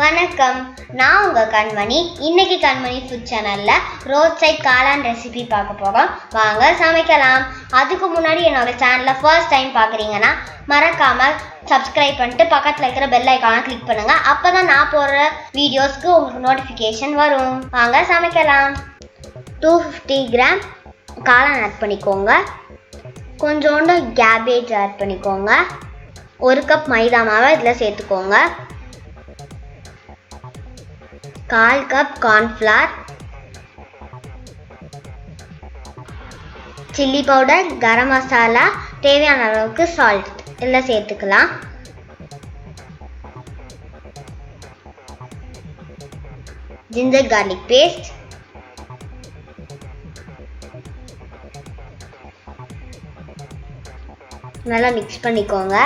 வணக்கம், நான் உங்க கண்மணி. இன்னைக்கு கண்மணி ஃபுட் சேனல்ல ரோட்சைட் காளான் ரெசிபி பார்க்க போறோம். வாங்க சமைக்கலாம். அதுக்கு முன்னாடி என்னோட சேனலை ஃபர்ஸ்ட் டைம் பார்க்குறீங்கன்னா மறக்காம சப்ஸ்கிரைப் பண்ணிட்டு பக்கத்தில் இருக்கிற பெல் ஐக்கானை கிளிக் பண்ணுங்க. அப்பதான் நான் போடுற வீடியோஸ்க்கு உங்களுக்கு நோட்டிஃபிகேஷன் வரும். வாங்க சமைக்கலாம். 250 கிராம் காளான் ஆட் பண்ணிக்கோங்க. கொஞ்சோண்டு கேபேஜ் ஆட் பண்ணிக்கோங்க. 1 கப் மைதா மாவை இதில் சேர்த்துக்கோங்க. 1/4 cup cornflour, chilli powder, garam masala, தேவையான அளவுக்கு சால்ட் எல்லாம் சேர்த்துக்கலாம். ஜிஞ்சர் கார்லிக் பேஸ்ட், நல்லா மிக்ஸ் பண்ணிக்கோங்க.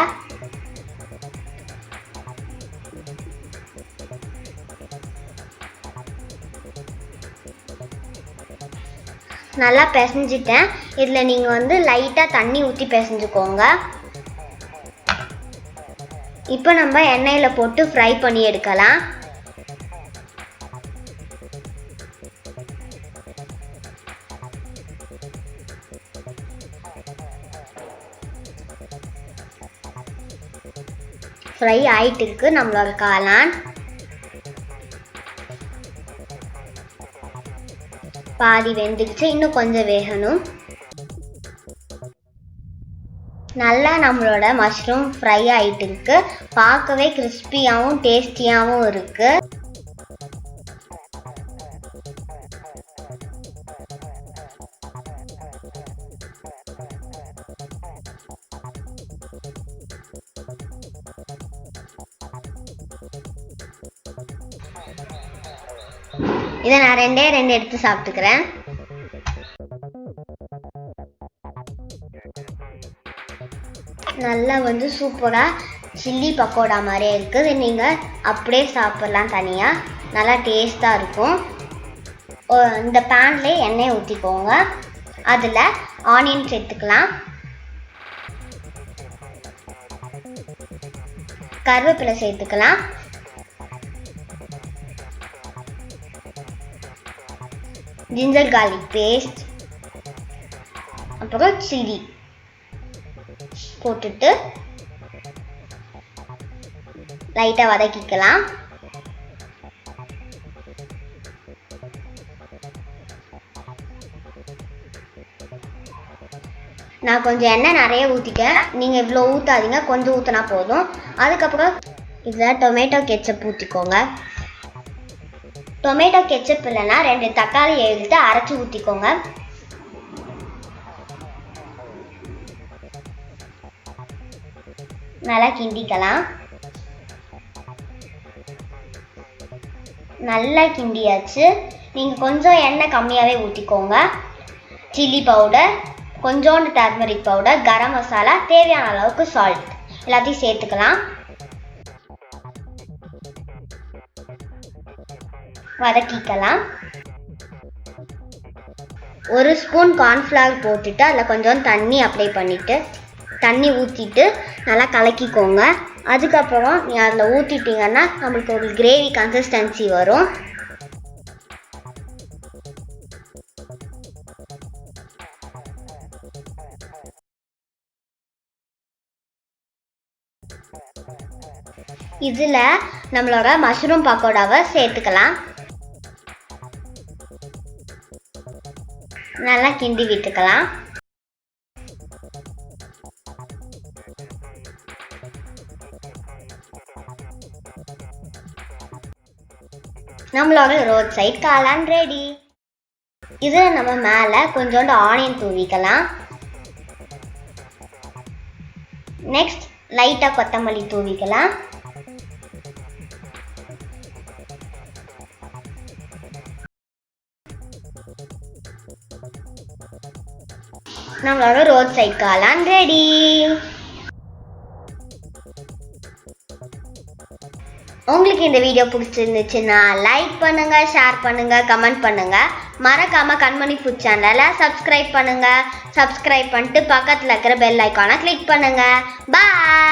நல்லா பிசைஞ்சிட்டேன். இதில் நீங்கள் லைட்டாக தண்ணி ஊற்றி பிசைஞ்சுக்கோங்க. இப்போ நம்ம எண்ணெயில் போட்டு ஃப்ரை பண்ணி எடுக்கலாம். ஃப்ரை ஆயிட்டு இருக்கு நம்மளோட காளான். பாதி வெந்துடுச்சு, இன்னும் கொஞ்சம் வேகணும். நல்லா நம்மளோட மஷ்ரூம் ஃப்ரை ஆயிட்டு இருக்கு. பார்க்கவே கிறிஸ்பியாகவும் டேஸ்டியாகவும் இருக்கு. இதை நான் ரெண்டே எடுத்து சாப்பிட்டுக்கிறேன். நல்லா சூப்பராக சில்லி பக்கோடா மாதிரியே இருக்குது. நீங்கள் அப்படியே சாப்பிட்லாம் தனியாக, நல்லா டேஸ்ட்டாக இருக்கும். இந்த பேன்லேயே எண்ணெய் ஊற்றிக்கோங்க. அதில் ஆனியன் சேர்த்துக்கலாம். கருவேப்பிலை சேர்த்துக்கலாம். ஜிஞ்சர் கார்லிக் பேஸ்ட், அப்புறம் சில்லி போட்டுட்டு லைட்டாக வதக்கிக்கலாம். நான் கொஞ்சம் எண்ணெய் நிறைய ஊற்றிட்டேன். நீங்கள் இவ்வளோ ஊற்றாதீங்க, கொஞ்சம் ஊற்றினா போதும். அதுக்கப்புறம் இதில் டொமேட்டோ கெச்சப் ஊற்றிக்கோங்க. டொமேட்டோ கெச்சப் இல்லைன்னா 2 தக்காளி எடுத்து அரைச்சி ஊற்றிக்கோங்க. நல்லா கிண்டிக்கலாம். நல்லா கிண்டியாச்சு. நீங்கள் கொஞ்சம் எண்ணெய் கம்மியாகவே ஊற்றிக்கோங்க. சில்லி பவுடர், கொஞ்சோண்டு டர்மரிக் பவுடர், கரம் மசாலா, தேவையான அளவுக்கு சால்ட் எல்லாத்தையும் சேர்த்துக்கலாம். வதக்கிக்கலாம். 1 ஸ்பூன் கார்ன்ஃப்ளவர் போட்டுட்டு அதில் கொஞ்சம் தண்ணி அப்ளை பண்ணிவிட்டு தண்ணி ஊற்றிட்டு நல்லா கலக்கிக்கோங்க. அதுக்கப்புறம் நீங்கள் அதில் ஊற்றிட்டிங்கன்னா நம்மளுக்கு ஒரு கிரேவி கன்சிஸ்டன்சி வரும். இதில் நம்மளோட மஷ்ரூம் பக்கோடாவை சேர்த்துக்கலாம். நல்லா கிண்டி விட்டுக்கலாம். நம்மளோட ரோட் சைட் காளான் ரெடி. இதில் நம்ம மேலே கொஞ்சோண்டு ஆனியன் தூவிக்கலாம். நெக்ஸ்ட் லைட்டாக கொத்தமல்லி தூவிக்கலாம். நம்மளோட ரோட் சைட் காளான் ரெடி. உங்களுக்கு இந்த வீடியோ பிடிச்சிருந்துச்சுன்னா லைக் பண்ணுங்க, ஷேர் பண்ணுங்க, கமெண்ட் பண்ணுங்க. மறக்காம கண்மணி ஃபுட் சேனலை சப்ஸ்கிரைப் பண்ணுங்க. சப்ஸ்கிரைப் பண்ணிட்டு பக்கத்தில் இருக்கிற பெல் ஐக்கானை கிளிக் பண்ணுங்க. பாய்.